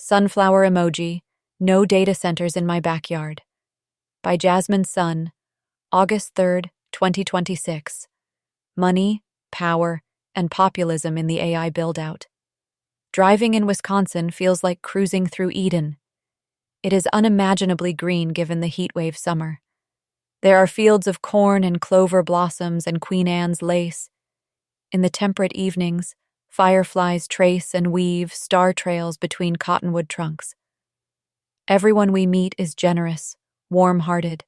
Sunflower emoji, no data centers in my backyard. By Jasmine Sun, August 3rd, 2026. Money, power, and populism in the AI buildout. Driving in Wisconsin feels like cruising through Eden. It is unimaginably green given the heatwave summer. There are fields of corn and clover blossoms and Queen Anne's lace. In the temperate evenings, fireflies trace and weave star trails between cottonwood trunks. Everyone we meet is generous, warm-hearted,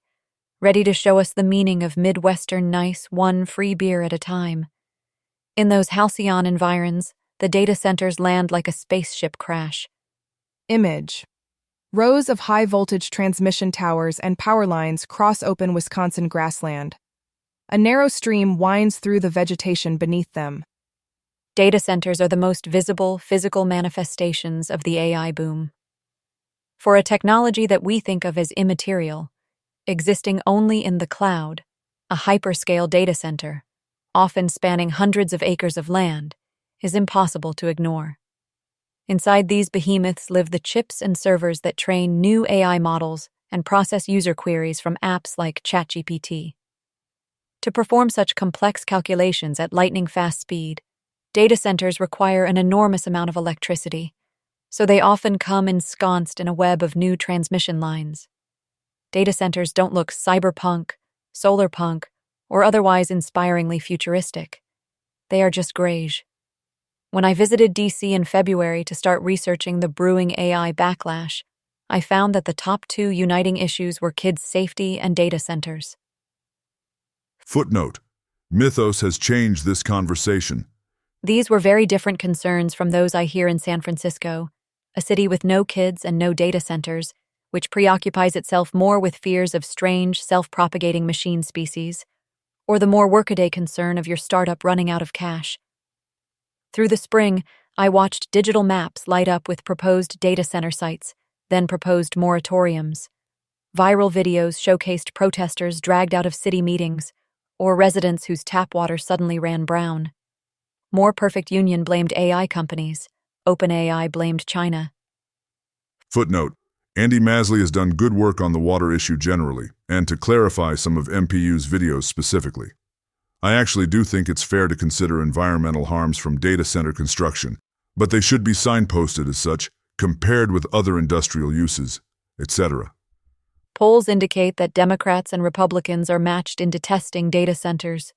ready to show us the meaning of Midwestern nice, one free beer at a time. In those halcyon environs, the data centers land like a spaceship crash. Image. Rows of high-voltage transmission towers and power lines cross open Wisconsin grassland. A narrow stream winds through the vegetation beneath them. Data centers are the most visible physical manifestations of the AI boom. For a technology that we think of as immaterial, existing only in the cloud, a hyperscale data center, often spanning hundreds of acres of land, is impossible to ignore. Inside these behemoths live the chips and servers that train new AI models and process user queries from apps like ChatGPT. To perform such complex calculations at lightning-fast speed, data centers require an enormous amount of electricity, so they often come ensconced in a web of new transmission lines. Data centers don't look cyberpunk, solarpunk, or otherwise inspiringly futuristic. They are just greige. When I visited DC in February to start researching the brewing AI backlash, I found that the top two uniting issues were kids' safety and data centers. Footnote: Mythos has changed this conversation. These were very different concerns from those I hear in San Francisco, a city with no kids and no data centers, which preoccupies itself more with fears of strange, self-propagating machine species, or the more workaday concern of your startup running out of cash. Through the spring, I watched digital maps light up with proposed data center sites, then proposed moratoriums. Viral videos showcased protesters dragged out of city meetings, or residents whose tap water suddenly ran brown. More Perfect Union blamed AI companies. OpenAI blamed China. Footnote: Andy Masley has done good work on the water issue generally, and to clarify some of MPU's videos specifically. I actually do think it's fair to consider environmental harms from data center construction, but they should be signposted as such, compared with other industrial uses, etc. Polls indicate that Democrats and Republicans are matched in detesting data centers,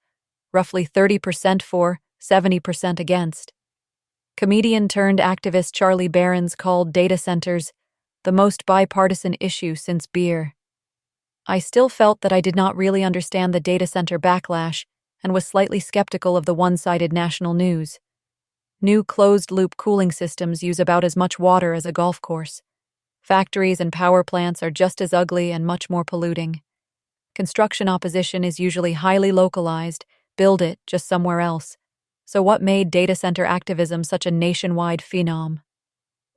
roughly 30% for, 70% against. Comedian-turned-activist Charlie Berens called data centers the most bipartisan issue since beer. I still felt that I did not really understand the data center backlash and was slightly skeptical of the one-sided national news. New closed-loop cooling systems use about as much water as a golf course. Factories and power plants are just as ugly and much more polluting. Construction opposition is usually highly localized, build it just somewhere else. So what made data center activism such a nationwide phenom?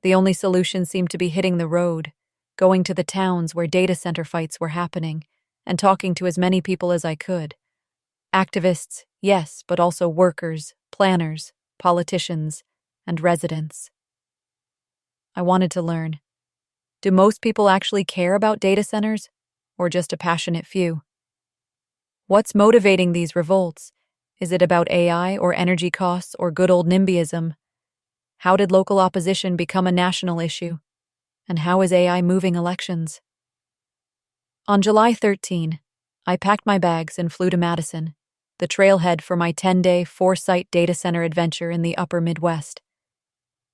The only solution seemed to be hitting the road, going to the towns where data center fights were happening, and talking to as many people as I could. Activists, yes, but also workers, planners, politicians, and residents. I wanted to learn. Do most people actually care about data centers, or just a passionate few? What's motivating these revolts? Is it about AI or energy costs or good old NIMBYism? How did local opposition become a national issue? And how is AI moving elections? On July 13, I packed my bags and flew to Madison, the trailhead for my 10-day, 4-site data center adventure in the upper Midwest.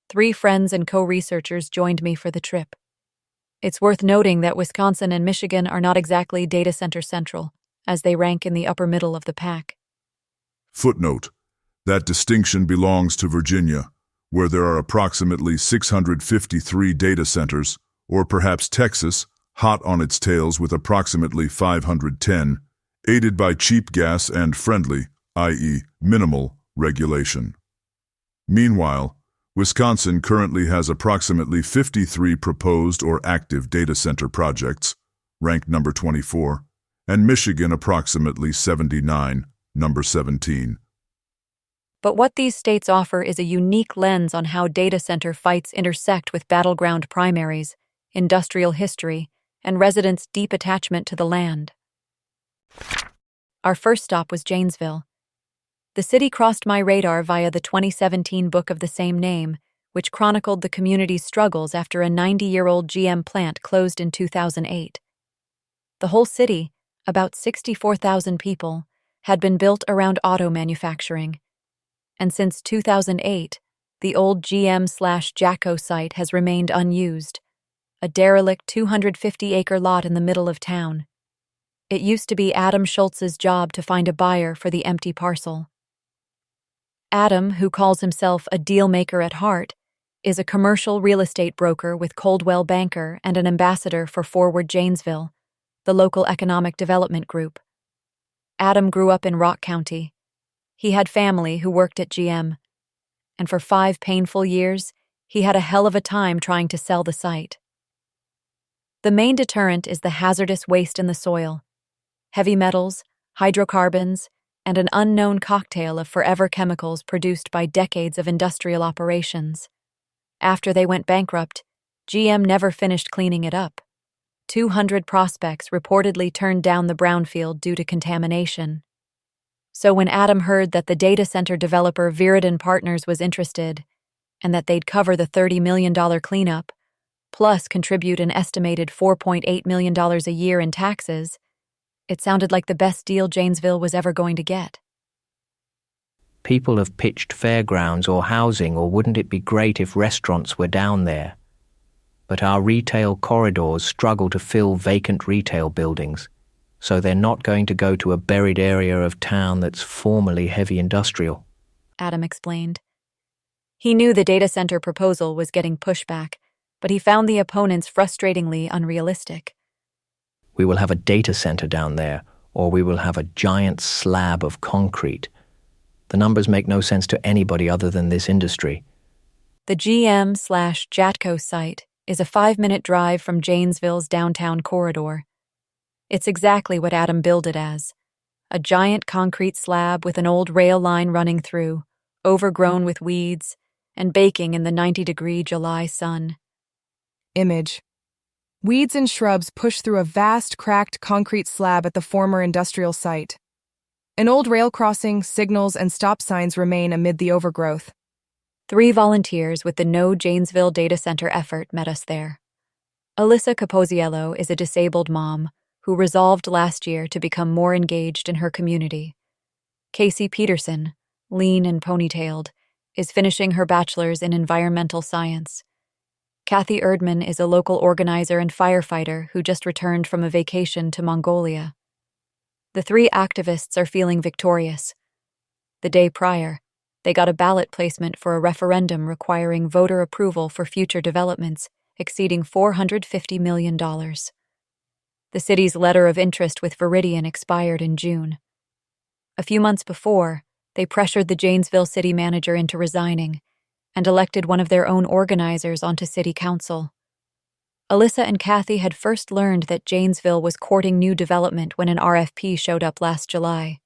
3 friends and co-researchers joined me for the trip. It's worth noting that Wisconsin and Michigan are not exactly data center central, as they rank in the upper middle of the pack. Footnote: That distinction belongs to Virginia, where there are approximately 653 data centers, or perhaps Texas, hot on its tails with approximately 510, aided by cheap gas and friendly, i.e., minimal, regulation. Meanwhile, Wisconsin currently has approximately 53 proposed or active data center projects, ranked number 24, and Michigan approximately 79, number 17. But what these states offer is a unique lens on how data center fights intersect with battleground primaries, industrial history, and residents' deep attachment to the land. Our first stop was Janesville. The city crossed my radar via the 2017 book of the same name, which chronicled the community's struggles after a 90-year-old GM plant closed in 2008. The whole city, about 64,000 people, had been built around auto manufacturing. And since 2008, the old GM/Jatco site has remained unused, a derelict 250-acre lot in the middle of town. It used to be Adam Schultz's job to find a buyer for the empty parcel. Adam, who calls himself a deal-maker at heart, is a commercial real estate broker with Coldwell Banker and an ambassador for Forward Janesville, the local economic development group. Adam grew up in Rock County. He had family who worked at GM, and for 5 painful years, he had a hell of a time trying to sell the site. The main deterrent is the hazardous waste in the soil, heavy metals, hydrocarbons, and an unknown cocktail of forever chemicals produced by decades of industrial operations. After they went bankrupt, GM never finished cleaning it up. 200 prospects reportedly turned down the brownfield due to contamination. So when Adam heard that the data center developer Viridin Partners was interested, and that they'd cover the $30 million cleanup, plus contribute an estimated $4.8 million a year in taxes, it sounded like the best deal Janesville was ever going to get. People have pitched fairgrounds or housing, or wouldn't it be great if restaurants were down there? But our retail corridors struggle to fill vacant retail buildings, so they're not going to go to a buried area of town that's formerly heavy industrial. Adam explained. He knew the data center proposal was getting pushback, but he found the opponents frustratingly unrealistic. We will have a data center down there, or we will have a giant slab of concrete. The numbers make no sense to anybody other than this industry. The GM/Jatco site is a 5-minute drive from Janesville's downtown corridor. It's exactly what Adam billed it as, a giant concrete slab with an old rail line running through, overgrown with weeds, and baking in the 90-degree July sun. Image. Weeds and shrubs push through a vast, cracked concrete slab at the former industrial site. An old rail crossing, signals, and stop signs remain amid the overgrowth. 3 volunteers with the No Janesville Data Center effort met us there. Alyssa Capoziello is a disabled mom who resolved last year to become more engaged in her community. Casey Peterson, lean and ponytailed, is finishing her bachelor's in environmental science. Kathy Erdman is a local organizer and firefighter who just returned from a vacation to Mongolia. The 3 activists are feeling victorious. The day prior, they got a ballot placement for a referendum requiring voter approval for future developments exceeding $450 million. The city's letter of interest with Viridian expired in June. A few months before, they pressured the Janesville city manager into resigning and elected one of their own organizers onto city council. Alyssa and Kathy had first learned that Janesville was courting new development when an RFP showed up last July.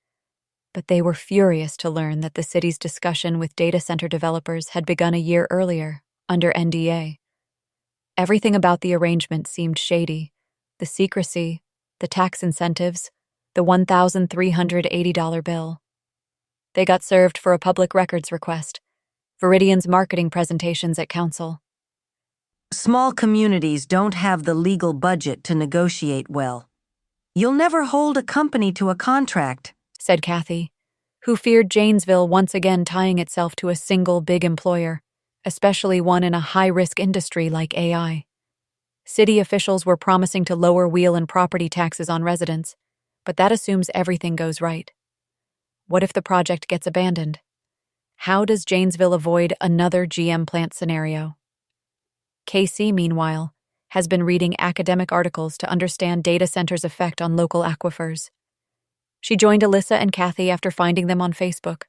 But they were furious to learn that the city's discussion with data center developers had begun a year earlier, under NDA. Everything about the arrangement seemed shady. The secrecy, the tax incentives, the $1,380 bill. They got served for a public records request, Viridian's marketing presentations at council. Small communities don't have the legal budget to negotiate well. You'll never hold a company to a contract, said Kathy, who feared Janesville once again tying itself to a single big employer, especially one in a high-risk industry like AI. City officials were promising to lower wheel and property taxes on residents, but that assumes everything goes right. What if the project gets abandoned? How does Janesville avoid another GM plant scenario? KC, meanwhile, has been reading academic articles to understand data centers' effect on local aquifers. She joined Alyssa and Kathy after finding them on Facebook.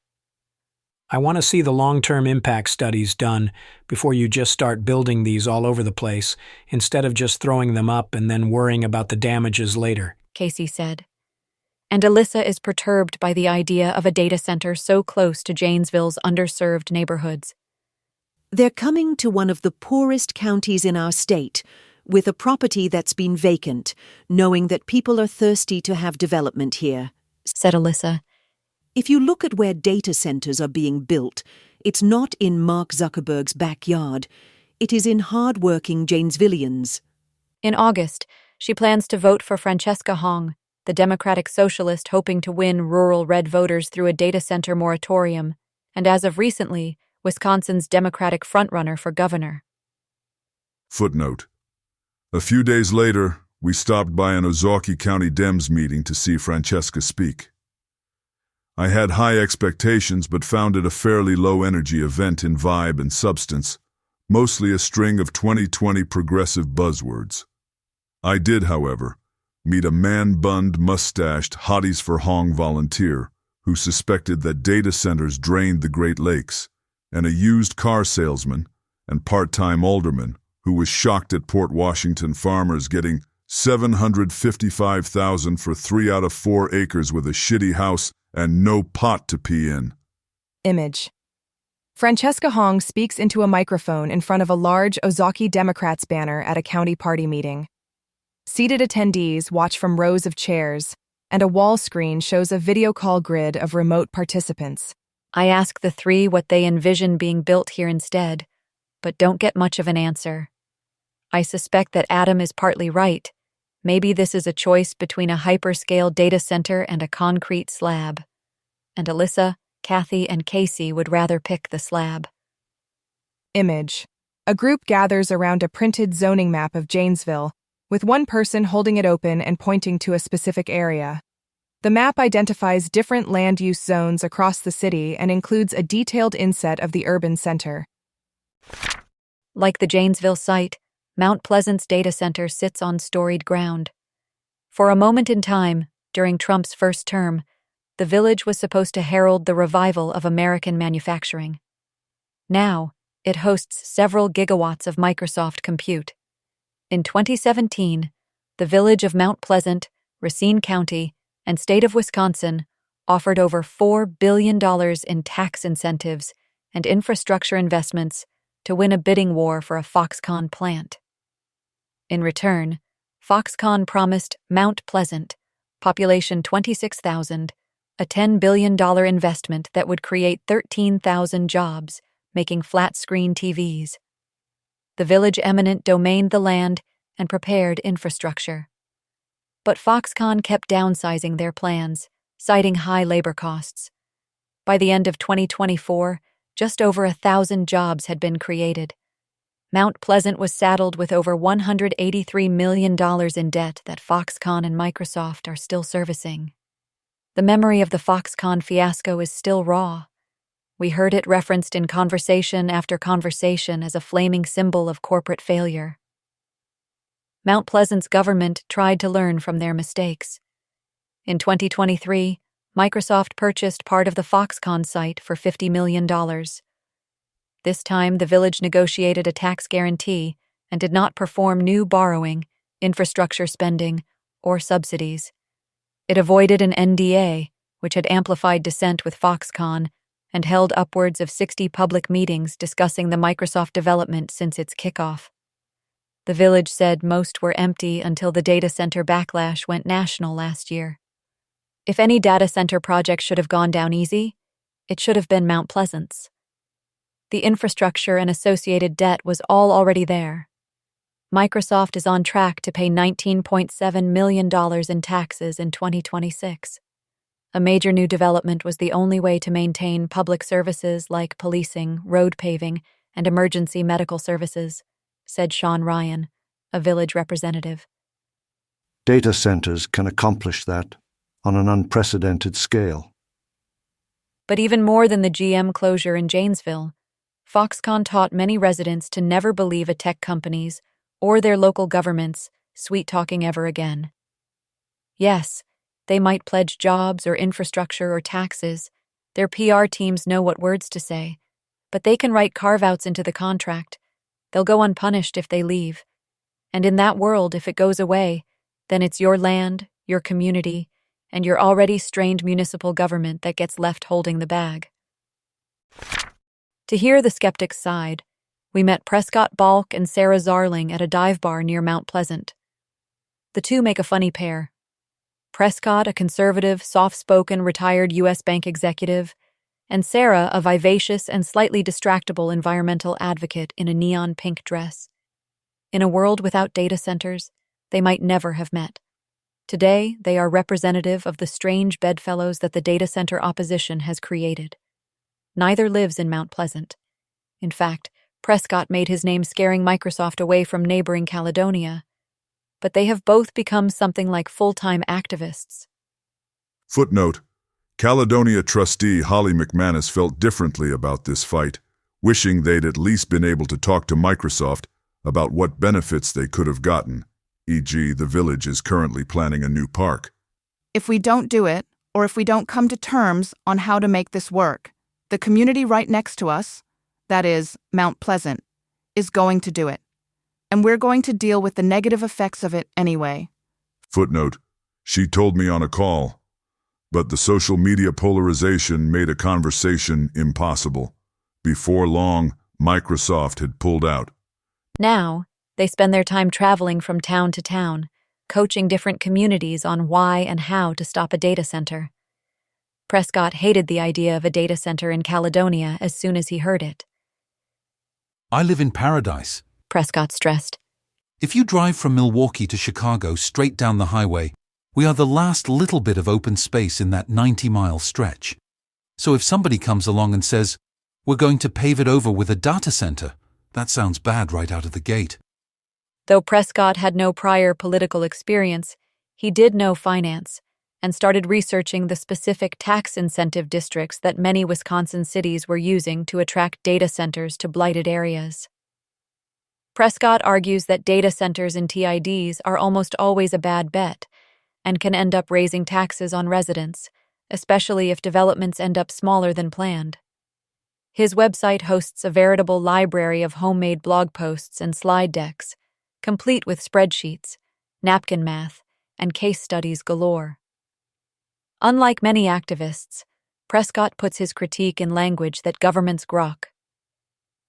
I want to see the long-term impact studies done before you just start building these all over the place, instead of just throwing them up and then worrying about the damages later, Casey said. And Alyssa is perturbed by the idea of a data center so close to Janesville's underserved neighborhoods. They're coming to one of the poorest counties in our state, with a property that's been vacant, knowing that people are thirsty to have development here, said Alyssa. If you look at where data centers are being built, it's not in Mark Zuckerberg's backyard. It is in hard-working Janesvillians. In August, she plans to vote for Francesca Hong, the Democratic Socialist hoping to win rural red voters through a data center moratorium, and as of recently, Wisconsin's Democratic frontrunner for governor. Footnote. A few days later, we stopped by an Ozaukee County Dems meeting to see Francesca speak. I had high expectations but found it a fairly low-energy event in vibe and substance, mostly a string of 2020 progressive buzzwords. I did, however, meet a man-bunned, mustached Hotties for Hong volunteer who suspected that data centers drained the Great Lakes, and a used car salesman and part-time alderman who was shocked at Port Washington farmers getting $755,000 for 3 out of 4 acres with a shitty house and no pot to pee in. Image. Francesca Hong speaks into a microphone in front of a large Ozaukee Democrats banner at a county party meeting. Seated attendees watch from rows of chairs, and a wall screen shows a video call grid of remote participants. I ask the three what they envision being built here instead, but don't get much of an answer. I suspect that Adam is partly right. Maybe this is a choice between a hyperscale data center and a concrete slab. And Alyssa, Kathy, and Casey would rather pick the slab. Image. A group gathers around a printed zoning map of Janesville, with one person holding it open and pointing to a specific area. The map identifies different land use zones across the city and includes a detailed inset of the urban center. Like the Janesville site, Mount Pleasant's data center sits on storied ground. For a moment in time, during Trump's first term, the village was supposed to herald the revival of American manufacturing. Now, it hosts several gigawatts of Microsoft compute. In 2017, the village of Mount Pleasant, Racine County, and state of Wisconsin offered over $4 billion in tax incentives and infrastructure investments to win a bidding war for a Foxconn plant. In return, Foxconn promised Mount Pleasant, population 26,000, a $10 billion investment that would create 13,000 jobs, making flat-screen TVs. The village eminent domained the land and prepared infrastructure. But Foxconn kept downsizing their plans, citing high labor costs. By the end of 2024, just over 1,000 jobs had been created. Mount Pleasant was saddled with over $183 million in debt that Foxconn and Microsoft are still servicing. The memory of the Foxconn fiasco is still raw. We heard it referenced in conversation after conversation as a flaming symbol of corporate failure. Mount Pleasant's government tried to learn from their mistakes. In 2023, Microsoft purchased part of the Foxconn site for $50 million. This time, the village negotiated a tax guarantee and did not perform new borrowing, infrastructure spending, or subsidies. It avoided an NDA, which had amplified dissent with Foxconn, and held upwards of 60 public meetings discussing the Microsoft development since its kickoff. The village said most were empty until the data center backlash went national last year. If any data center project should have gone down easy, it should have been Mount Pleasant's. The infrastructure and associated debt was all already there. Microsoft is on track to pay $19.7 million in taxes in 2026. A major new development was the only way to maintain public services like policing, road paving, and emergency medical services, said Sean Ryan, a village representative. Data centers can accomplish that on an unprecedented scale. But even more than the GM closure in Janesville, Foxconn taught many residents to never believe a tech companies or their local governments sweet-talking ever again. Yes, they might pledge jobs or infrastructure or taxes. Their PR teams know what words to say, but they can write carve-outs into the contract. They'll go unpunished if they leave. And in that world, if it goes away, then it's your land, your community, and your already strained municipal government that gets left holding the bag. To hear the skeptic's side, we met Prescott Balk and Sarah Zarling at a dive bar near Mount Pleasant. The two make a funny pair. Prescott, a conservative, soft-spoken, retired U.S. bank executive, and Sarah, a vivacious and slightly distractible environmental advocate in a neon pink dress. In a world without data centers, they might never have met. Today, they are representative of the strange bedfellows that the data center opposition has created. Neither lives in Mount Pleasant. In fact, Prescott made his name scaring Microsoft away from neighboring Caledonia, but they have both become something like full-time activists. Footnote: Caledonia trustee Holly McManus felt differently about this fight, wishing they'd at least been able to talk to Microsoft about what benefits they could have gotten, e.g. the village is currently planning a new park. If we don't do it, or if we don't come to terms on how to make this work, the community right next to us, that is, Mount Pleasant, is going to do it. And we're going to deal with the negative effects of it anyway. Footnote: She told me on a call, but the social media polarization made a conversation impossible. Before long, Microsoft had pulled out. Now, they spend their time traveling from town to town, coaching different communities on why and how to stop a data center. Prescott hated the idea of a data center in Caledonia as soon as he heard it. I live in paradise. Prescott stressed. If you drive from Milwaukee to Chicago straight down the highway, we are the last little bit of open space in that 90-mile stretch. So if somebody comes along and says, we're going to pave it over with a data center, that sounds bad right out of the gate. Though Prescott had no prior political experience, he did know finance and started researching the specific tax incentive districts that many Wisconsin cities were using to attract data centers to blighted areas. Prescott argues that data centers and TIDs are almost always a bad bet and can end up raising taxes on residents, especially if developments end up smaller than planned. His website hosts a veritable library of homemade blog posts and slide decks, complete with spreadsheets, napkin math, and case studies galore. Unlike many activists, Prescott puts his critique in language that governments grok.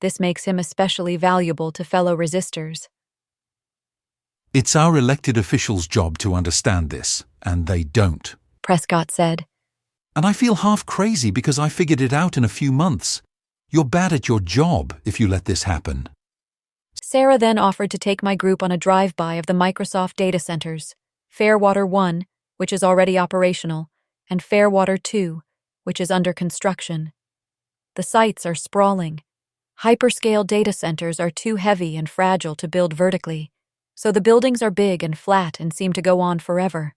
This makes him especially valuable to fellow resistors. It's our elected officials' job to understand this, and they don't, Prescott said. And I feel half crazy because I figured it out in a few months. You're bad at your job if you let this happen. Sarah then offered to take my group on a drive-by of the Microsoft data centers, Fairwater 1, which is already operational, and Fairwater 2, which is under construction. The sites are sprawling. Hyperscale data centers are too heavy and fragile to build vertically, so the buildings are big and flat and seem to go on forever.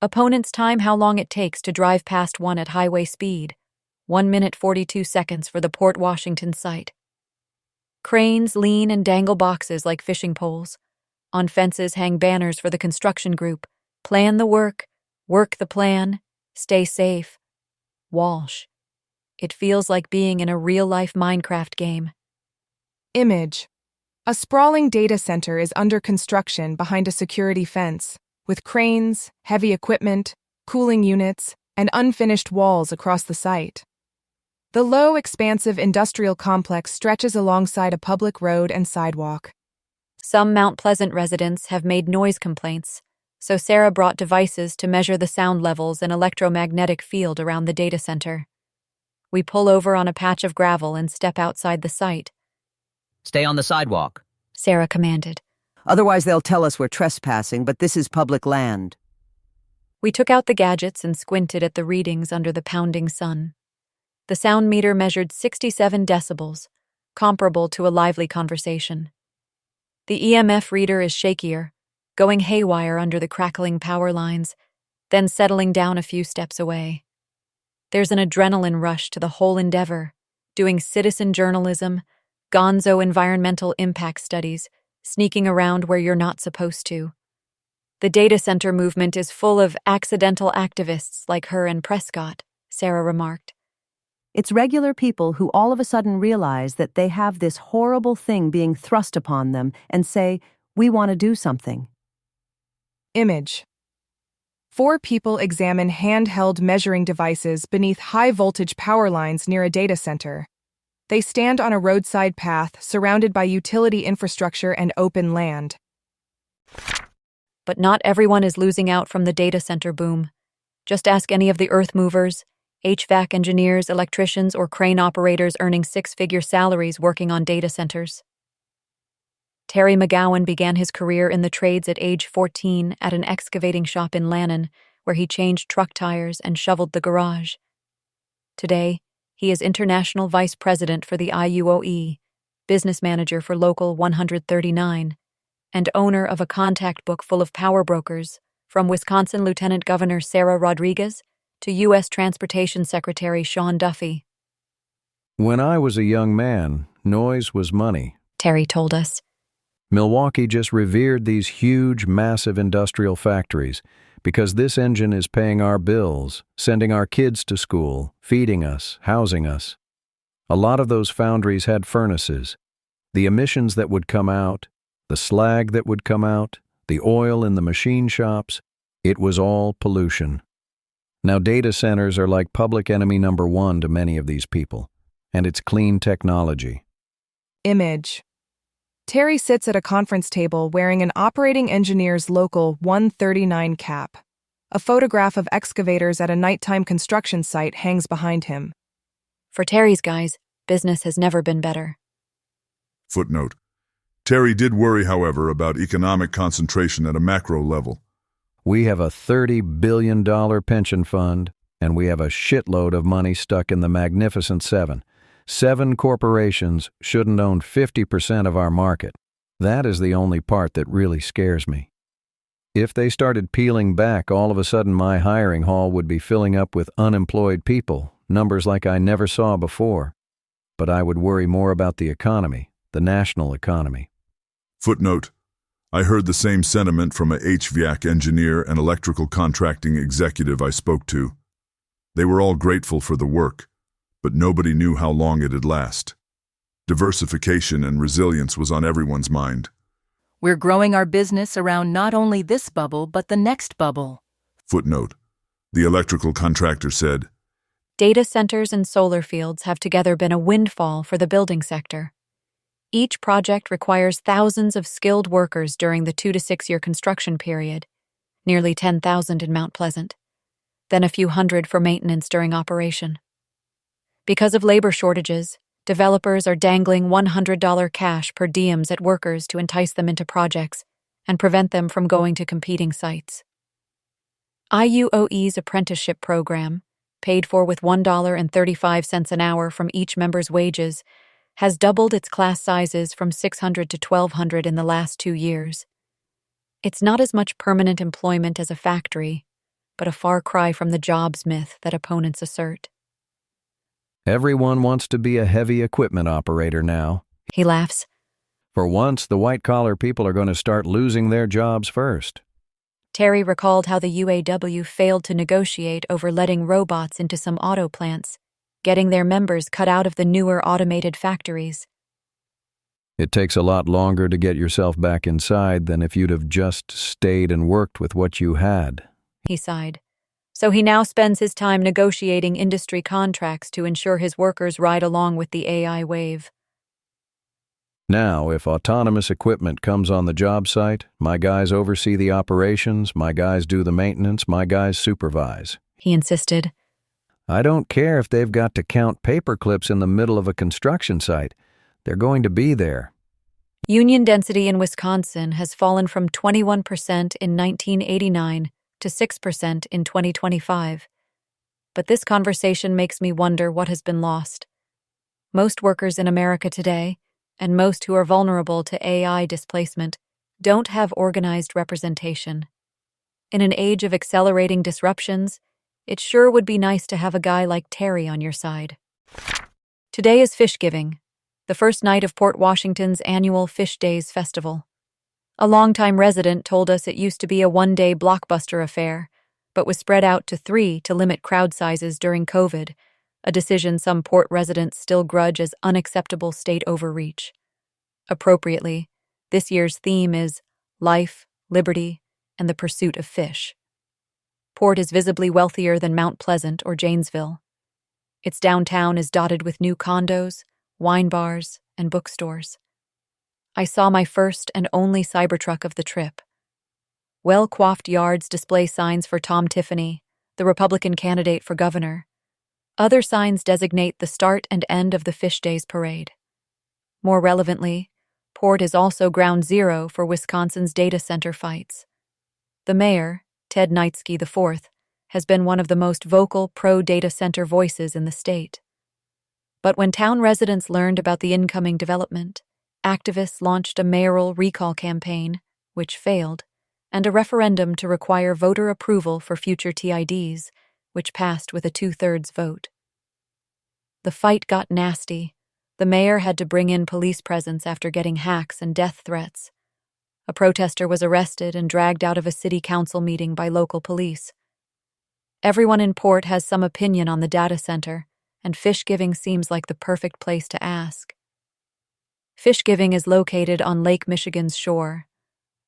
Opponents time how long it takes to drive past one at highway speed, 1 minute 42 seconds for the Port Washington site. Cranes lean and dangle boxes like fishing poles. On fences hang banners for the construction group. Plan the work the plan, stay safe. Walsh. It feels like being in a real-life Minecraft game. Image. A sprawling data center is under construction behind a security fence, with cranes, heavy equipment, cooling units, and unfinished walls across the site. The low, expansive industrial complex stretches alongside a public road and sidewalk. Some Mount Pleasant residents have made noise complaints, so Sarah brought devices to measure the sound levels and electromagnetic field around the data center. We pull over on a patch of gravel and step outside the site. Stay on the sidewalk, Sarah commanded. Otherwise they'll tell us we're trespassing, but this is public land. We took out the gadgets and squinted at the readings under the pounding sun. The sound meter measured 67 decibels, comparable to a lively conversation. The EMF reader is shakier, going haywire under the crackling power lines, then settling down a few steps away. There's an adrenaline rush to the whole endeavor, doing citizen journalism, gonzo environmental impact studies, sneaking around where you're not supposed to. The data center movement is full of accidental activists like her and Prescott, Sarah remarked. It's regular people who all of a sudden realize that they have this horrible thing being thrust upon them and say, we want to do something. Image. 4 people examine handheld measuring devices beneath high-voltage power lines near a data center. They stand on a roadside path surrounded by utility infrastructure and open land. But not everyone is losing out from the data center boom. Just ask any of the earth movers, HVAC engineers, electricians, or crane operators earning 6-figure salaries working on data centers. Terry McGowan began his career in the trades at age 14 at an excavating shop in Lannon, where he changed truck tires and shoveled the garage. Today, he is International Vice President for the IUOE, Business Manager for Local 139, and owner of a contact book full of power brokers, from Wisconsin Lieutenant Governor Sarah Rodriguez to U.S. Transportation Secretary Sean Duffy. When I was a young man, noise was money, Terry told us. Milwaukee just revered these huge, massive industrial factories because this engine is paying our bills, sending our kids to school, feeding us, housing us. A lot of those foundries had furnaces. The emissions that would come out, the slag that would come out, the oil in the machine shops, it was all pollution. Now data centers are like public enemy number 1 to many of these people, and it's clean technology. Image. Terry sits at a conference table wearing an operating engineer's Local 139 cap. A photograph of excavators at a nighttime construction site hangs behind him. For Terry's guys, business has never been better. Footnote. Terry did worry, however, about economic concentration at a macro level. We have a $30 billion pension fund, and we have a shitload of money stuck in the Magnificent Seven. 7 corporations shouldn't own 50% of our market. That is the only part that really scares me. If they started peeling back, all of a sudden my hiring hall would be filling up with unemployed people, numbers like I never saw before. But I would worry more about the economy, the national economy. Footnote. I heard the same sentiment from a HVAC engineer and electrical contracting executive I spoke to. They were all grateful for the work, but nobody knew how long it'd last. Diversification and resilience was on everyone's mind. We're growing our business around not only this bubble, but the next bubble. Footnote. The electrical contractor said, Data centers and solar fields have together been a windfall for the building sector. Each project requires thousands of skilled workers during the 2 to 6 year construction period, nearly 10,000 in Mount Pleasant, then a few hundred for maintenance during operation. Because of labor shortages, developers are dangling $100 cash per diems at workers to entice them into projects and prevent them from going to competing sites. IUOE's apprenticeship program, paid for with $1.35 an hour from each member's wages, has doubled its class sizes from 600 to 1,200 in the last 2 years. It's not as much permanent employment as a factory, but a far cry from the jobs myth that opponents assert. Everyone wants to be a heavy equipment operator now. He laughs. For once, the white-collar people are going to start losing their jobs first. Terry recalled how the UAW failed to negotiate over letting robots into some auto plants, getting their members cut out of the newer automated factories. It takes a lot longer to get yourself back inside than if you'd have just stayed and worked with what you had. He sighed. So he now spends his time negotiating industry contracts to ensure his workers ride along with the AI wave. Now, if autonomous equipment comes on the job site, my guys oversee the operations, my guys do the maintenance, my guys supervise. He insisted. I don't care if they've got to count paper clips in the middle of a construction site. They're going to be there. Union density in Wisconsin has fallen from 21% in 1989 to 6% in 2025. But this conversation makes me wonder what has been lost. Most workers in America today, and most who are vulnerable to AI displacement, don't have organized representation. In an age of accelerating disruptions, it sure would be nice to have a guy like Terry on your side. Today is Fish Giving, the first night of Port Washington's annual Fish Days festival. A longtime resident told us it used to be a one-day blockbuster affair, but was spread out to 3 to limit crowd sizes during COVID, a decision some port residents still grudge as unacceptable state overreach. Appropriately, this year's theme is life, liberty, and the pursuit of fish. Port is visibly wealthier than Mount Pleasant or Janesville. Its downtown is dotted with new condos, wine bars, and bookstores. I saw my first and only Cybertruck of the trip. Well-coiffed yards display signs for Tom Tiffany, the Republican candidate for governor. Other signs designate the start and end of the Fish Days parade. More relevantly, Port is also ground zero for Wisconsin's data center fights. The mayor, Ted Neitzke IV, has been one of the most vocal pro-data center voices in the state. But when town residents learned about the incoming development, activists launched a mayoral recall campaign, which failed, and a referendum to require voter approval for future TIDs, which passed with a 2/3 vote. The fight got nasty. The mayor had to bring in police presence after getting hacks and death threats. A protester was arrested and dragged out of a city council meeting by local police. Everyone in Port has some opinion on the data center, and fish giving seems like the perfect place to ask. Fish giving is located on Lake Michigan's shore.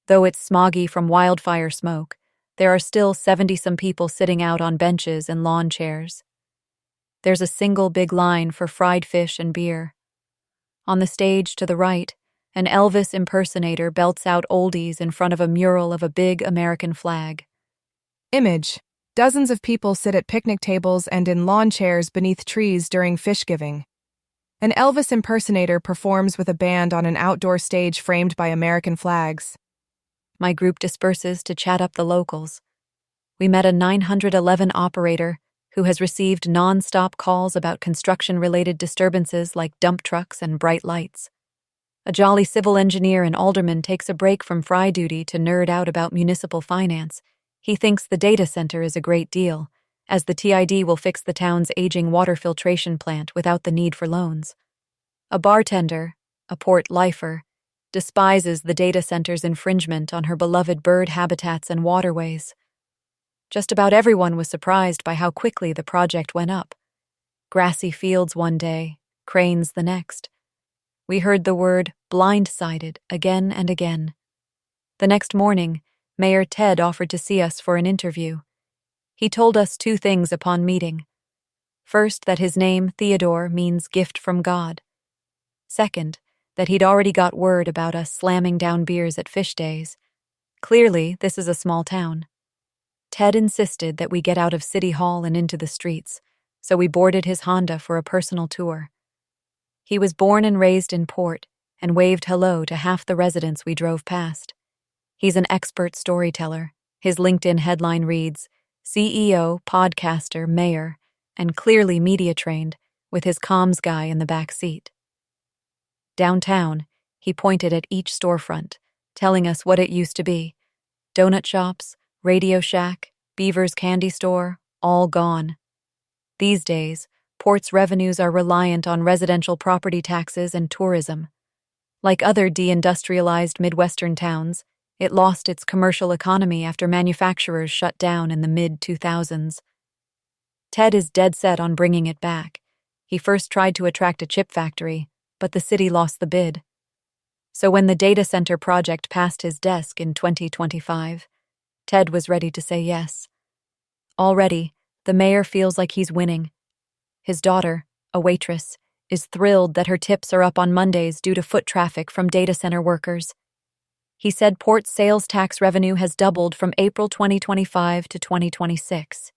Though it's smoggy from wildfire smoke, there are still 70-some people sitting out on benches and lawn chairs. There's a single big line for fried fish and beer. On the stage to the right, an Elvis impersonator belts out oldies in front of a mural of a big American flag. Image. Dozens of people sit at picnic tables and in lawn chairs beneath trees during fish giving. An Elvis impersonator performs with a band on an outdoor stage framed by American flags. My group disperses to chat up the locals. We met a 911 operator who has received non-stop calls about construction-related disturbances like dump trucks and bright lights. A jolly civil engineer and alderman takes a break from fry duty to nerd out about municipal finance. He thinks the data center is a great deal, as the TID will fix the town's aging water filtration plant without the need for loans. A bartender, a Port lifer, despises the data center's infringement on her beloved bird habitats and waterways. Just about everyone was surprised by how quickly the project went up. Grassy fields one day, cranes the next. We heard the word blindsided again and again. The next morning, Mayor Ted offered to see us for an interview. He told us two things upon meeting. First, that his name, Theodore, means gift from God. Second, that he'd already got word about us slamming down beers at Fish Days. Clearly, this is a small town. Ted insisted that we get out of City Hall and into the streets, so we boarded his Honda for a personal tour. He was born and raised in Port and waved hello to half the residents we drove past. He's an expert storyteller. His LinkedIn headline reads, CEO, podcaster, mayor, and clearly media trained, with his comms guy in the back seat. Downtown, he pointed at each storefront, telling us what it used to be. Donut shops, Radio Shack, Beaver's candy store, all gone. These days, Port's revenues are reliant on residential property taxes and tourism. Like other deindustrialized Midwestern towns, it lost its commercial economy after manufacturers shut down in the mid-2000s. Ted is dead set on bringing it back. He first tried to attract a chip factory, but the city lost the bid. So when the data center project passed his desk in 2025, Ted was ready to say yes. Already, the mayor feels like he's winning. His daughter, a waitress, is thrilled that her tips are up on Mondays due to foot traffic from data center workers. He said Port's sales tax revenue has doubled from April 2025 to 2026.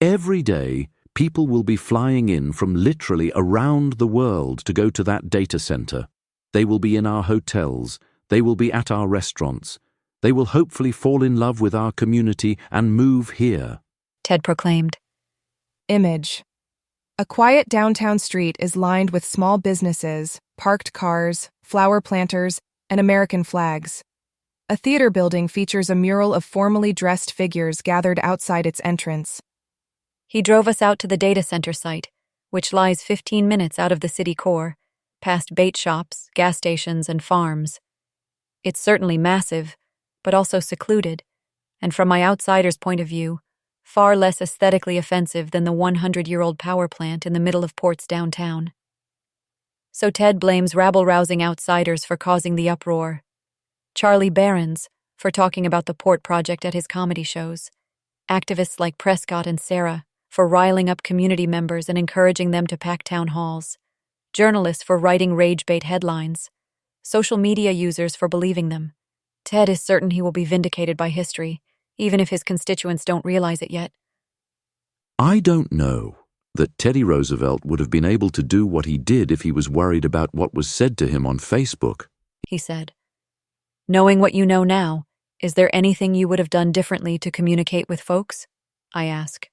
Every day, people will be flying in from literally around the world to go to that data center. They will be in our hotels. They will be at our restaurants. They will hopefully fall in love with our community and move here, Ted proclaimed. Image. A quiet downtown street is lined with small businesses, parked cars, flower planters, and American flags. A theater building features a mural of formally dressed figures gathered outside its entrance. He drove us out to the data center site, which lies 15 minutes out of the city core, past bait shops, gas stations, and farms. It's certainly massive, but also secluded, and from my outsider's point of view, far less aesthetically offensive than the 100-year-old power plant in the middle of Port's downtown. So Ted blames rabble-rousing outsiders for causing the uproar. Charlie Barons for talking about the Port project at his comedy shows. activists like Prescott and Sarah for riling up community members and encouraging them to pack town halls, journalists for writing rage-bait headlines, social media users for believing them. Ted is certain he will be vindicated by history, even if his constituents don't realize it yet. I don't know that Teddy Roosevelt would have been able to do what he did if he was worried about what was said to him on Facebook, he said. Knowing what you know now, is there anything you would have done differently to communicate with folks? I ask.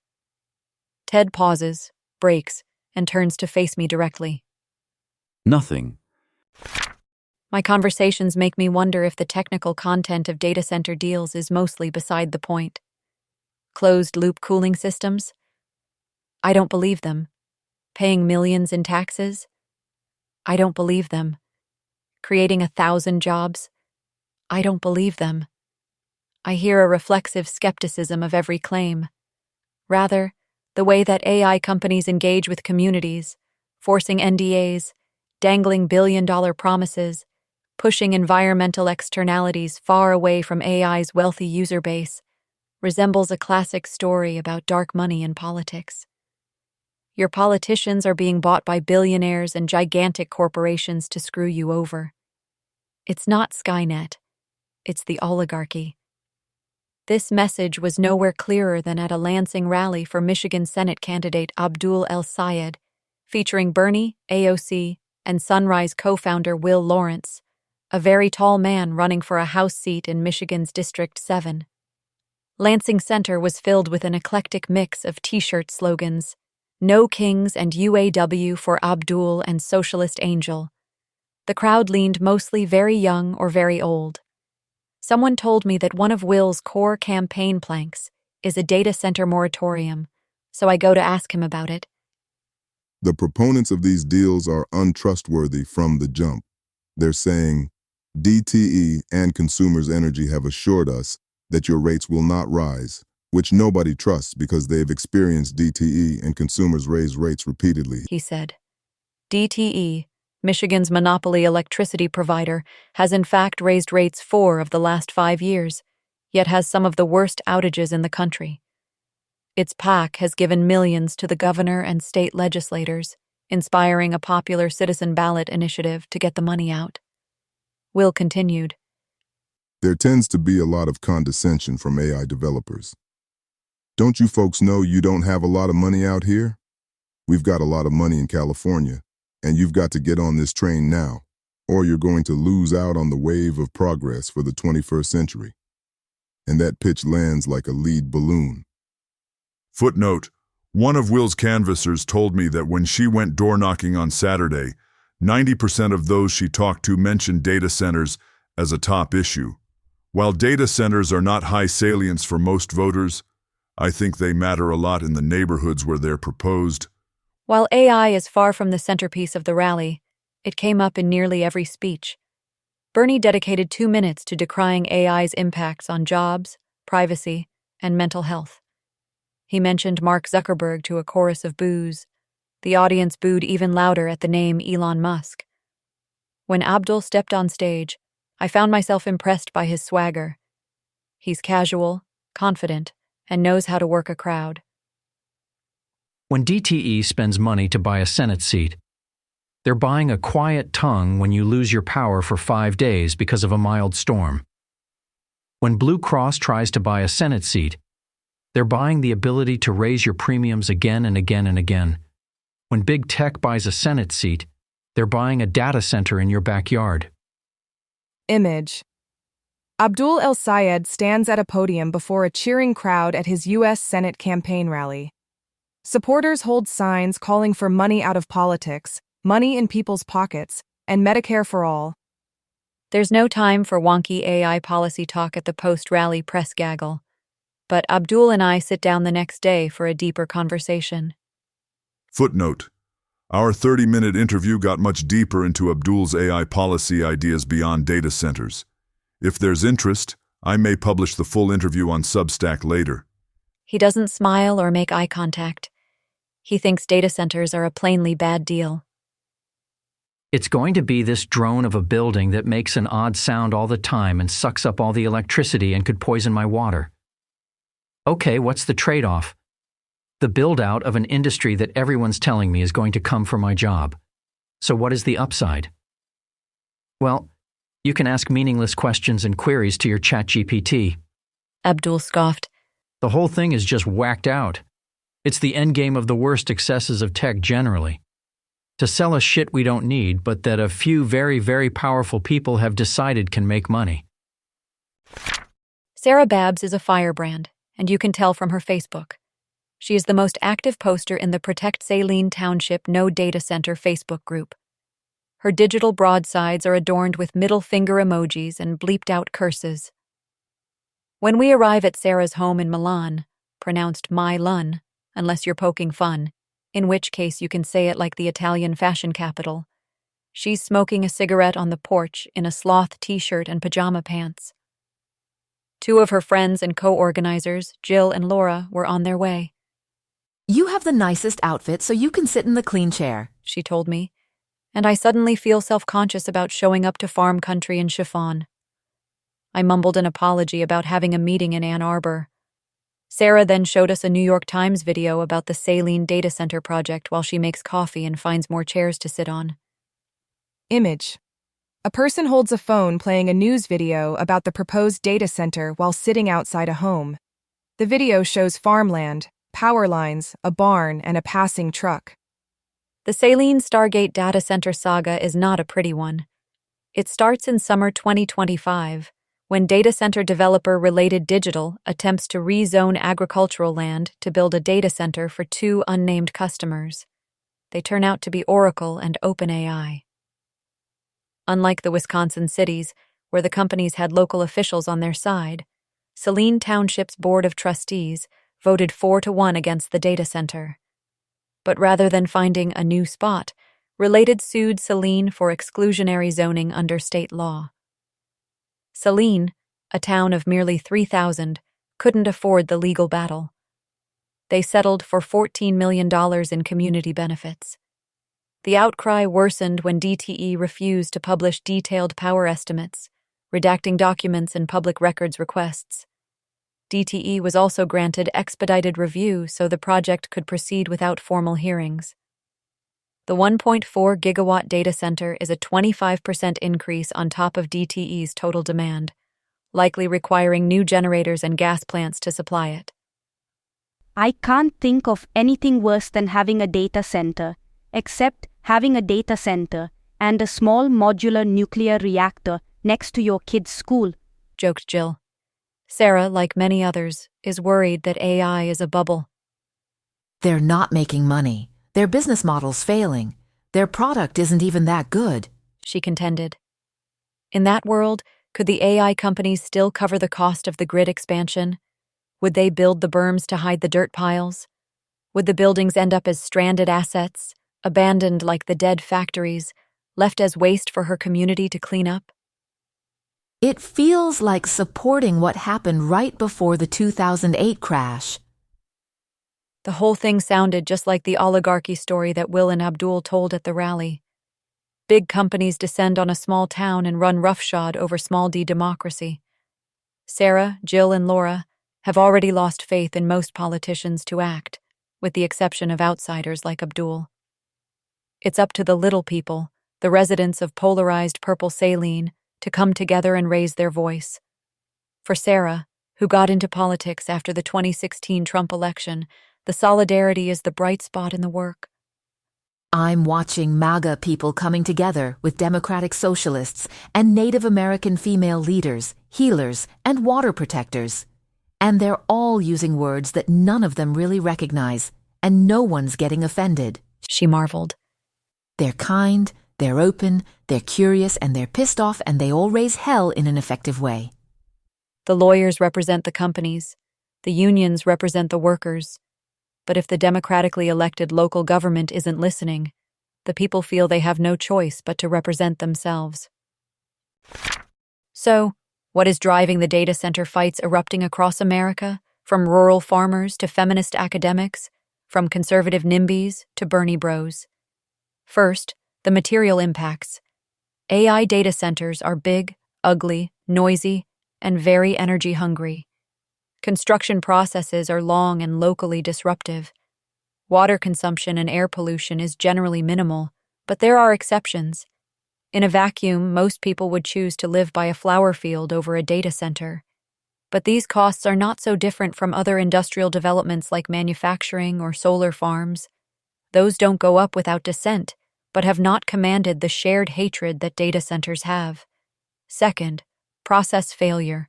Ted pauses, breaks, and turns to face me directly. Nothing. My conversations make me wonder if the technical content of data center deals is mostly beside the point. Closed-loop cooling systems? I don't believe them. Paying millions in taxes? I don't believe them. Creating 1,000 jobs? I don't believe them. I hear a reflexive skepticism of every claim. Rather, the way that AI companies engage with communities, forcing NDAs, dangling billion-dollar promises, pushing environmental externalities far away from AI's wealthy user base, resembles a classic story about dark money in politics. Your politicians are being bought by billionaires and gigantic corporations to screw you over. It's not Skynet. It's the oligarchy. This message was nowhere clearer than at a Lansing rally for Michigan Senate candidate Abdul El-Sayed, featuring Bernie, AOC, and Sunrise co-founder Will Lawrence, a very tall man running for a House seat in Michigan's District 7. Lansing Center was filled with an eclectic mix of T-shirt slogans, No Kings and UAW for Abdul and Socialist Angel. The crowd leaned mostly very young or very old. Someone told me that one of Will's core campaign planks is a data center moratorium, so I go to ask him about it. The proponents of these deals are untrustworthy from the jump. They're saying, DTE and Consumers Energy have assured us that your rates will not rise, which nobody trusts because they've experienced DTE and consumers raise rates repeatedly, he said. DTE, Michigan's monopoly electricity provider, has in fact raised rates 4 of the last 5 years, yet has some of the worst outages in the country. Its PAC has given millions to the governor and state legislators, inspiring a popular citizen ballot initiative to get the money out. Will continued. There tends to be a lot of condescension from AI developers. Don't you folks know you don't have a lot of money out here? We've got a lot of money in California, and you've got to get on this train now, or you're going to lose out on the wave of progress for the 21st century. And that pitch lands like a lead balloon. Footnote: one of Will's canvassers told me that when she went door knocking on Saturday, 90% of those she talked to mentioned data centers as a top issue. While data centers are not high salience for most voters, I think they matter a lot in the neighborhoods where they're proposed. While AI is far from the centerpiece of the rally, it came up in nearly every speech. Bernie dedicated 2 minutes to decrying AI's impacts on jobs, privacy, and mental health. He mentioned Mark Zuckerberg to a chorus of boos. The audience booed even louder at the name Elon Musk. When Abdul stepped on stage, I found myself impressed by his swagger. He's casual, confident, and knows how to work a crowd. When DTE spends money to buy a Senate seat, they're buying a quiet tongue when you lose your power for 5 days because of a mild storm. When Blue Cross tries to buy a Senate seat, they're buying the ability to raise your premiums again and again and again. When big tech buys a Senate seat, they're buying a data center in your backyard. Image. Abdul El-Sayed stands at a podium before a cheering crowd at his U.S. Senate campaign rally. Supporters hold signs calling for money out of politics, money in people's pockets, and Medicare for all. There's no time for wonky AI policy talk at the post-rally press gaggle, but Abdul and I sit down the next day for a deeper conversation. Footnote: our 30-minute interview got much deeper into Abdul's AI policy ideas beyond data centers. If there's interest, I may publish the full interview on Substack later. He doesn't smile or make eye contact. He thinks data centers are a plainly bad deal. It's going to be this drone of a building that makes an odd sound all the time and sucks up all the electricity and could poison my water. Okay, what's the trade-off? The build-out of an industry that everyone's telling me is going to come for my job. So what is the upside? Well, you can ask meaningless questions and queries to your ChatGPT. Abdul scoffed. The whole thing is just whacked out. It's the endgame of the worst excesses of tech generally. To sell us shit we don't need, but that a few very, very powerful people have decided can make money. Sarah Babs is a firebrand, and you can tell from her Facebook. She is the most active poster in the Protect Saline Township No Data Center Facebook group. Her digital broadsides are adorned with middle finger emojis and bleeped-out curses. When we arrive at Sarah's home in Milan, pronounced My-Lun, unless you're poking fun, in which case you can say it like the Italian fashion capital, she's smoking a cigarette on the porch in a sloth t-shirt and pajama pants. Two of her friends and co-organizers, Jill and Laura, were on their way. "You have the nicest outfit, so you can sit in the clean chair," she told me, and I suddenly feel self-conscious about showing up to farm country in chiffon. I mumbled an apology about having a meeting in Ann Arbor. Sarah then showed us a New York Times video about the Saline Data Center project while she makes coffee and finds more chairs to sit on. Image. A person holds a phone playing a news video about the proposed data center while sitting outside a home. The video shows farmland, power lines, a barn, and a passing truck. The Saline Stargate data center saga is not a pretty one. It starts in summer 2025, when data center developer Related Digital attempts to rezone agricultural land to build a data center for two unnamed customers. They turn out to be Oracle and OpenAI. Unlike the Wisconsin cities, where the companies had local officials on their side, Saline Township's Board of Trustees voted 4-1 against the data center. But rather than finding a new spot, Related sued Saline for exclusionary zoning under state law. Saline, a town of merely 3,000, couldn't afford the legal battle. They settled for $14 million in community benefits. The outcry worsened when DTE refused to publish detailed power estimates, redacting documents and public records requests. DTE was also granted expedited review so the project could proceed without formal hearings. The 1.4 gigawatt data center is a 25% increase on top of DTE's total demand, likely requiring new generators and gas plants to supply it. "I can't think of anything worse than having a data center, except having a data center and a small modular nuclear reactor next to your kid's school," joked Jill. Sarah, like many others, is worried that AI is a bubble. "They're not making money. Their business model's failing. Their product isn't even that good," she contended. In that world, could the AI companies still cover the cost of the grid expansion? Would they build the berms to hide the dirt piles? Would the buildings end up as stranded assets, abandoned like the dead factories, left as waste for her community to clean up? "It feels like supporting what happened right before the 2008 crash." The whole thing sounded just like the oligarchy story that Will and Abdul told at the rally. Big companies descend on a small town and run roughshod over small d democracy. Sarah, Jill, and Laura have already lost faith in most politicians to act, with the exception of outsiders like Abdul. It's up to the little people, the residents of polarized purple Saline, to come together and raise their voice. For Sarah, who got into politics after the 2016 Trump election, the solidarity is the bright spot in the work. "I'm watching MAGA people coming together with Democratic Socialists and Native American female leaders, healers, and water protectors. And they're all using words that none of them really recognize, and no one's getting offended," she marveled. "They're kind, they're open, they're curious, and they're pissed off, and they all raise hell in an effective way." The lawyers represent the companies. The unions represent the workers. But if the democratically elected local government isn't listening, the people feel they have no choice but to represent themselves. So, what is driving the data center fights erupting across America, from rural farmers to feminist academics, from conservative NIMBYs to Bernie bros? First, the material impacts. AI data centers are big, ugly, noisy, and very energy hungry. Construction processes are long and locally disruptive. Water consumption and air pollution is generally minimal, but there are exceptions. In a vacuum, most people would choose to live by a flower field over a data center. But these costs are not so different from other industrial developments like manufacturing or solar farms. Those don't go up without dissent, but have not commanded the shared hatred that data centers have. Second, process failure.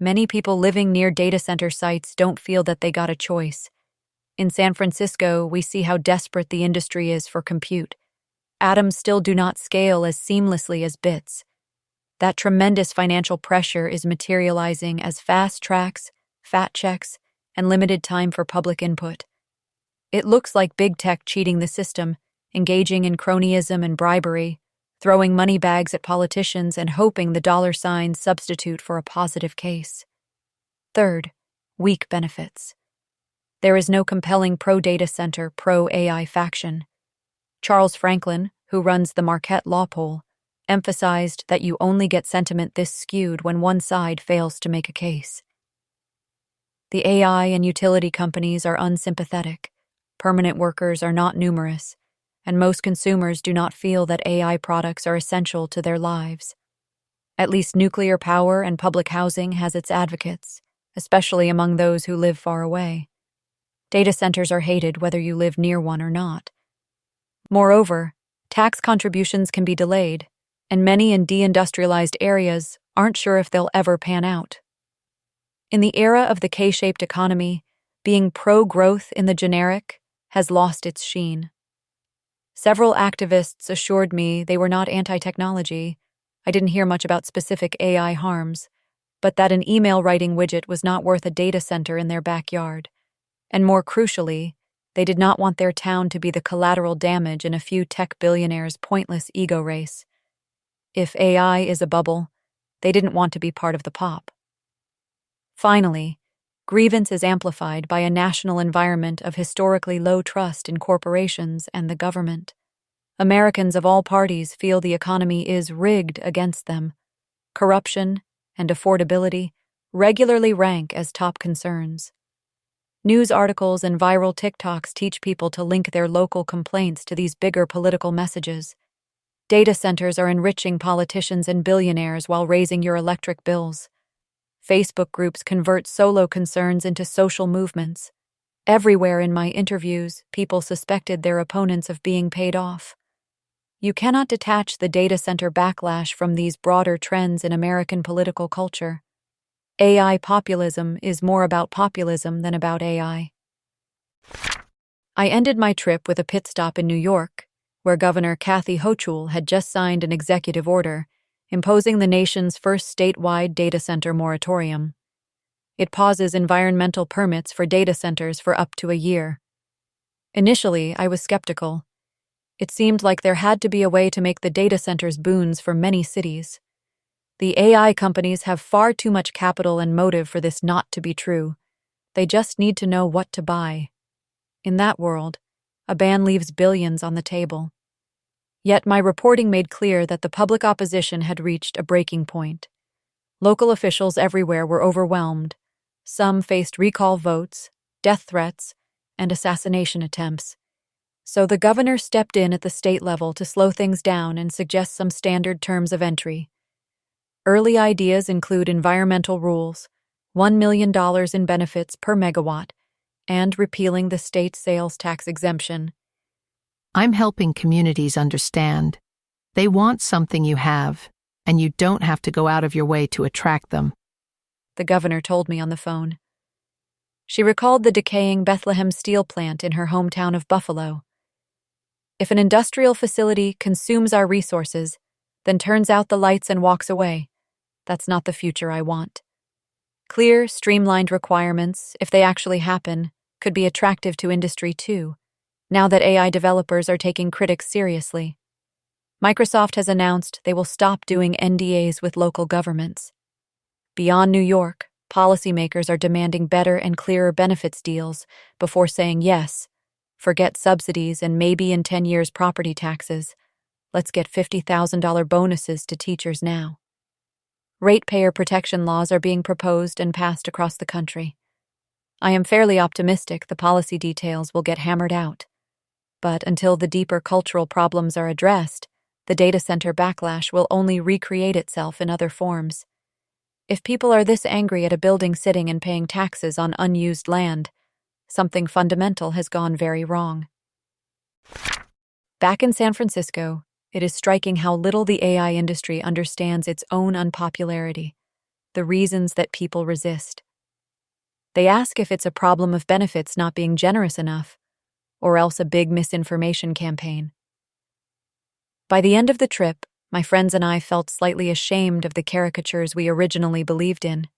Many people living near data center sites don't feel that they got a choice. In San Francisco, we see how desperate the industry is for compute. Atoms still do not scale as seamlessly as bits. That tremendous financial pressure is materializing as fast tracks, fat checks, and limited time for public input. It looks like big tech cheating the system, engaging in cronyism and bribery, throwing money bags at politicians and hoping the dollar signs substitute for a positive case. Third, weak benefits. There is no compelling pro-data center, pro-AI faction. Charles Franklin, who runs the Marquette Law Poll, emphasized that you only get sentiment this skewed when one side fails to make a case. The AI and utility companies are unsympathetic, permanent workers are not numerous, and most consumers do not feel that AI products are essential to their lives. At least nuclear power and public housing has its advocates, especially among those who live far away. Data centers are hated whether you live near one or not. Moreover, tax contributions can be delayed, and many in deindustrialized areas aren't sure if they'll ever pan out. In the era of the K-shaped economy, being pro-growth in the generic has lost its sheen. Several activists assured me they were not anti-technology. I didn't hear much about specific AI harms, but that an email writing widget was not worth a data center in their backyard. And more crucially, they did not want their town to be the collateral damage in a few tech billionaires' pointless ego race. If AI is a bubble, they didn't want to be part of the pop. Finally, grievance is amplified by a national environment of historically low trust in corporations and the government. Americans of all parties feel the economy is rigged against them. Corruption and affordability regularly rank as top concerns. News articles and viral TikToks teach people to link their local complaints to these bigger political messages. Data centers are enriching politicians and billionaires while raising your electric bills. Facebook groups convert solo concerns into social movements. Everywhere in my interviews, people suspected their opponents of being paid off. You cannot detach the data center backlash from these broader trends in American political culture. AI populism is more about populism than about AI. I ended my trip with a pit stop in New York, where Governor Kathy Hochul had just signed an executive order imposing the nation's first statewide data center moratorium. It pauses environmental permits for data centers for up to a year. Initially, I was skeptical. It seemed like there had to be a way to make the data centers boons for many cities. The AI companies have far too much capital and motive for this not to be true. They just need to know what to buy. In that world, a ban leaves billions on the table. Yet my reporting made clear that the public opposition had reached a breaking point. Local officials everywhere were overwhelmed. Some faced recall votes, death threats, and assassination attempts. So the governor stepped in at the state level to slow things down and suggest some standard terms of entry. Early ideas include environmental rules, $1 million in benefits per megawatt, and repealing the state sales tax exemption. I'm helping communities understand. They want something you have, and you don't have to go out of your way to attract them, the governor told me on the phone. She recalled the decaying Bethlehem steel plant in her hometown of Buffalo. If an industrial facility consumes our resources, then turns out the lights and walks away, that's not the future I want. Clear, streamlined requirements, if they actually happen, could be attractive to industry too, now that AI developers are taking critics seriously. Microsoft has announced they will stop doing NDAs with local governments. Beyond New York, policymakers are demanding better and clearer benefits deals before saying yes. Forget subsidies and maybe in 10 years property taxes. Let's get $50,000 bonuses to teachers now. Ratepayer protection laws are being proposed and passed across the country. I am fairly optimistic the policy details will get hammered out. But until the deeper cultural problems are addressed, the data center backlash will only recreate itself in other forms. If people are this angry at a building sitting and paying taxes on unused land, something fundamental has gone very wrong. Back in San Francisco, it is striking how little the AI industry understands its own unpopularity, the reasons that people resist. They ask if it's a problem of benefits not being generous enough, or else a big misinformation campaign. By the end of the trip, my friends and I felt slightly ashamed of the caricatures we originally believed in.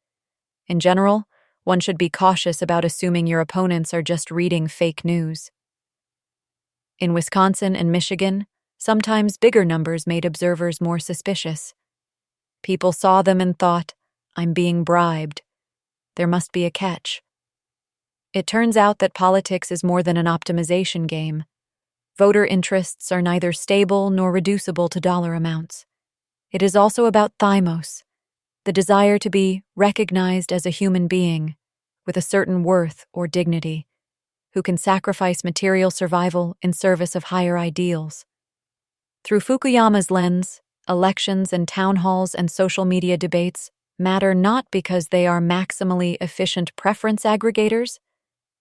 In general, one should be cautious about assuming your opponents are just reading fake news. In Wisconsin and Michigan, sometimes bigger numbers made observers more suspicious. People saw them and thought, "I'm being bribed. There must be a catch." It turns out that politics is more than an optimization game. Voter interests are neither stable nor reducible to dollar amounts. It is also about thymos, the desire to be recognized as a human being with a certain worth or dignity, who can sacrifice material survival in service of higher ideals. Through Fukuyama's lens, elections and town halls and social media debates matter not because they are maximally efficient preference aggregators,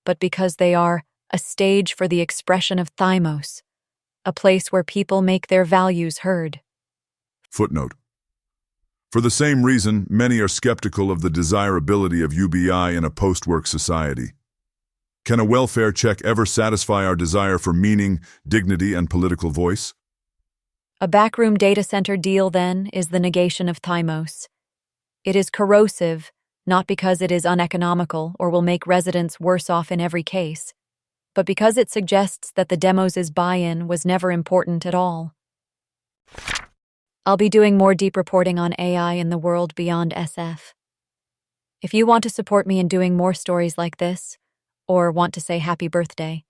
but because they are a stage for the expression of thymos, a place where people make their values heard. Footnote. For the same reason, many are skeptical of the desirability of UBI in a post-work society. Can a welfare check ever satisfy our desire for meaning, dignity, and political voice? A backroom data center deal, then, is the negation of thymos. It is corrosive, not because it is uneconomical or will make residents worse off in every case, but because it suggests that the demos' buy-in was never important at all. I'll be doing more deep reporting on AI in the world beyond SF. If you want to support me in doing more stories like this, or want to say happy birthday,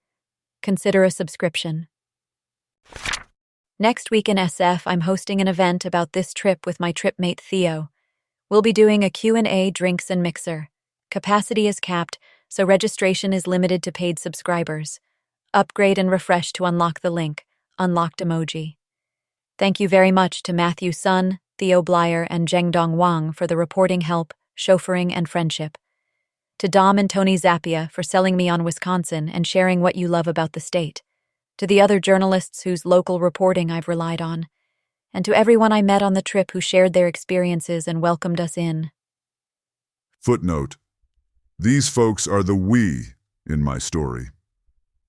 consider a subscription. Next week in SF, I'm hosting an event about this trip with my tripmate Theo. We'll be doing a Q&A, drinks, and mixer. Capacity is capped, so registration is limited to paid subscribers. Upgrade and refresh to unlock the link, unlocked emoji. Thank you very much to Matthew Sun, Theo Blyer, and Zhengdong Wang for the reporting help, chauffeuring, and friendship. To Dom and Tony Zappia for selling me on Wisconsin and sharing what you love about the state. To the other journalists whose local reporting I've relied on. And to everyone I met on the trip who shared their experiences and welcomed us in. Footnote. These folks are the we in my story.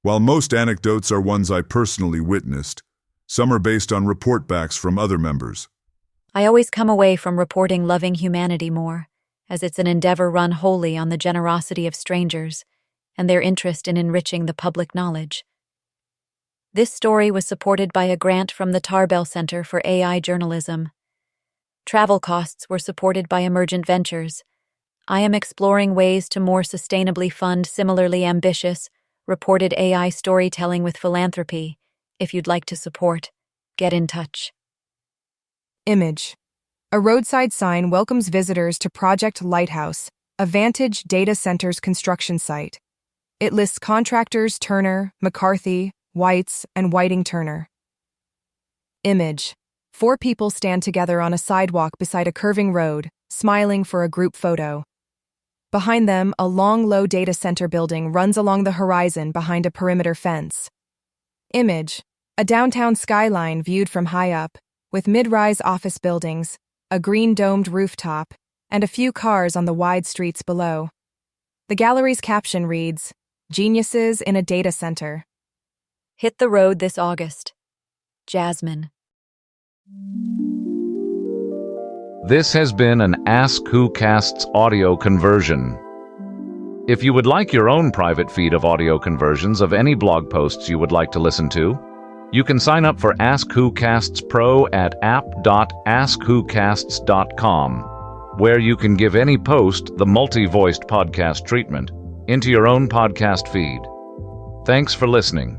While most anecdotes are ones I personally witnessed, some are based on reportbacks from other members. I always come away from reporting loving humanity more, as it's an endeavor run wholly on the generosity of strangers and their interest in enriching the public knowledge. This story was supported by a grant from the Tarbell Center for AI Journalism. Travel costs were supported by Emergent Ventures. I am exploring ways to more sustainably fund similarly ambitious, reported AI storytelling with philanthropy. If you'd like to support, get in touch. Image. A roadside sign welcomes visitors to Project Lighthouse, a Vantage data center's construction site. It lists contractors Turner, McCarthy, Whites, and Whiting Turner. Image. 4 people stand together on a sidewalk beside a curving road, smiling for a group photo. Behind them, a long, low data center building runs along the horizon behind a perimeter fence. Image. A downtown skyline viewed from high up, with mid-rise office buildings, a green domed rooftop, and a few cars on the wide streets below. The gallery's caption reads, "Geniuses in a data center." Hit the road this August. Jasmine. This has been an Ask Who Casts audio conversion. If you would like your own private feed of audio conversions of any blog posts you would like to listen to, you can sign up for Ask Who Casts Pro at app.askwhocasts.com, where you can give any post the multi-voiced podcast treatment into your own podcast feed. Thanks for listening.